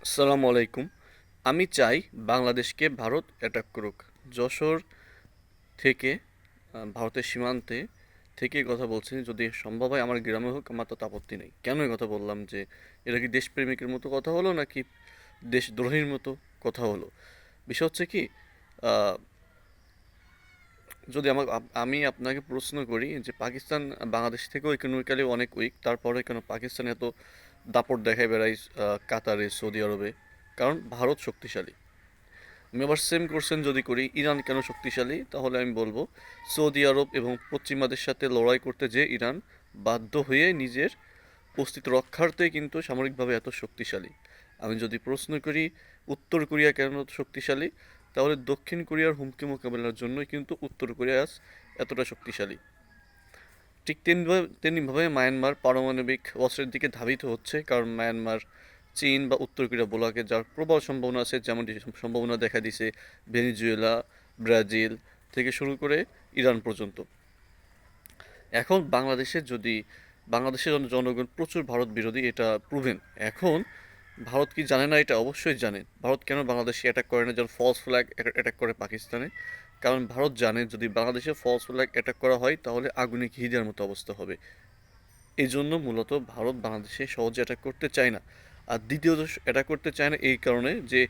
আসসালামু আলাইকুম। আমি চাই বাংলাদেশকে ভারত অ্যাটাক করুক। যশোর থেকে ভারতের সীমান্তে থেকে কথা বলছি। যদি সম্ভব হয় আমার গ্রামে হোক, আমার তাতে আপত্তি নেই। কেন এই কথা বললাম যে এটা কি দেশপ্রেমিকের মতো কথা হলো নাকি দেশদ্রোহীর মতো কথা হলো? বিষয় হচ্ছে কি, আহ, যদি আমি আপনাকে প্রশ্ন করি যে পাকিস্তান বাংলাদেশ থেকেও ইকোনমিক্যালি অনেক উইক, তারপরে কেন পাকিস্তান এত দাপট দেখায় বেড়ায় কাতারে, সৌদি আরবে? কারণ ভারত শক্তিশালী। আমি আবার সেম কোশ্চেন যদি করি ইরান কেন শক্তিশালী, তাহলে আমি বলবো সৌদি আরব এবং পশ্চিমাদের সাথে লড়াই করতে যে ইরান বাধ্য হয়ে নিজের অস্তিত্ব রক্ষার্থে কিন্তু সামরিকভাবে এত শক্তিশালী। আমি যদি প্রশ্ন করি উত্তর কোরিয়া কেন শক্তিশালী, তাহলে দক্ষিণ কোরিয়ার হুমকি মোকাবেলার জন্যই কিন্তু উত্তর কোরিয়া আজ এতটা শক্তিশালী। ঠিক তেমনিভাবে মায়ানমার পারমাণবিক অস্ত্রের দিকে ধাবিত হচ্ছে, কারণ মায়ানমার চীন বা উত্তর কোরিয়া বলাকে যার প্রবল সম্ভাবনা আছে, যেমনটি সম্ভাবনা দেখা দিছে ভেনিজুয়েলা, ব্রাজিল থেকে শুরু করে ইরান পর্যন্ত। এখন বাংলাদেশের জনগণ প্রচুর ভারত বিরোধী, এটা প্রুভেন। এখন ভারত কি জানে না? এটা অবশ্যই জানে। ভারত কেন বাংলাদেশে অ্যাটাক করে না, যেমন ফলস ফ্ল্যাগ অ্যাটাক করে পাকিস্তানে? কারণ ভারত জানে যদি বাংলাদেশে ফলস ফ্ল্যাগ অ্যাটাক করা হয় তাহলে আগুনে ঘি দেওয়ার মতো অবস্থা হবে। এই জন্য মূলত ভারত বাংলাদেশে সহজে অ্যাটাক করতে চায় না। আর দ্বিতীয়ত অ্যাটাক করতে চায় না এই কারণে যে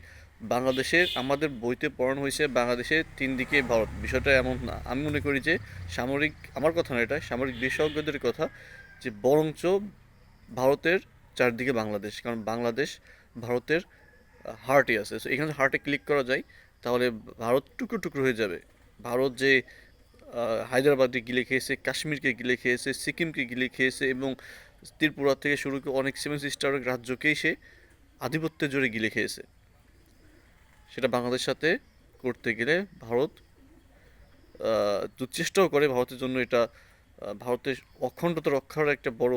বাংলাদেশের, আমাদের বইতে পড়ানো হয়েছে বাংলাদেশে তিন দিকে ভারত। বিষয়টা এমন না। আমি মনে করি যে সামরিক, আমার কথা না, এটা সামরিক বিশেষজ্ঞদের কথা, যে বরঞ্চ ভারতের চারদিকে বাংলাদেশ। কারণ বাংলাদেশ ভারতের হার্টে আছে। সো এখানে হার্টে ক্লিক করা যায়, তাহলে ভারত টুকরো টুকরো হয়ে যাবে। ভারত যে হায়দ্রাবাদকে গিলে খেয়েছে, কাশ্মীরকে গিলে খেয়েছে, সিকিমকে গিলে খেয়েছে এবং ত্রিপুরা থেকে শুরু করে অনেক সেভেন সিস্টার রাজ্যকেই সে আধিপত্যের জোরে গিলে খেয়েছে। সেটা বাংলাদেশের সাথে করতে গেলে ভারত চেষ্টাও করে। ভারতের জন্য এটা ভারতের অখণ্ডতা রক্ষার একটা বড়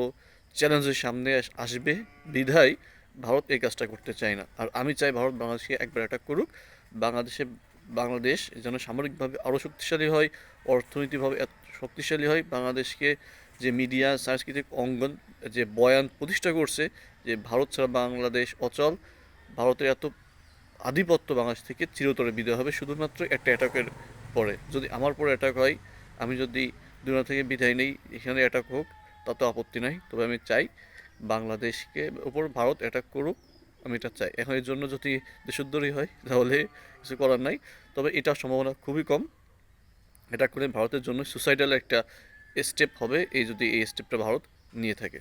চ্যালেঞ্জের সামনে আসবে। বিধায় ভারত এই কাজটা করতে চায় না। আর আমি চাই ভারত বাংলাদেশকে একবার অ্যাটাক করুক। বাংলাদেশে বাংলাদেশ যেন সামরিকভাবে আরও শক্তিশালী হয়, অর্থনৈতিকভাবে এত শক্তিশালী হয়। বাংলাদেশকে যে মিডিয়া সাংস্কৃতিক অঙ্গন যে বয়ান প্রতিষ্ঠা করছে যে ভারত ছাড়া বাংলাদেশ অচল, ভারতের এত আধিপত্য বাংলাদেশ থেকে চিরতরে বিদায় হবে শুধুমাত্র একটা অ্যাটাকের পরে। যদি আমার পরে অ্যাটাক হয়, আমি যদি দুনিয়া থেকে বিদায় নেই, এখানে অ্যাটাক হোক, তাতে আপত্তি নাই। তবে আমি চাই বাংলাদেশকে ওপর ভারত অ্যাটাক করুক, আমি এটা চাই। এখন এর জন্য যদি দেশোদ্ধারই হয় তাহলে কিছু করার নাই। তবে এটার সম্ভাবনা খুবই কম। এটা করে ভারতের জন্য সুসাইডাল একটা স্টেপ হবে, এই যদি এই স্টেপটা ভারত নিয়ে থাকে।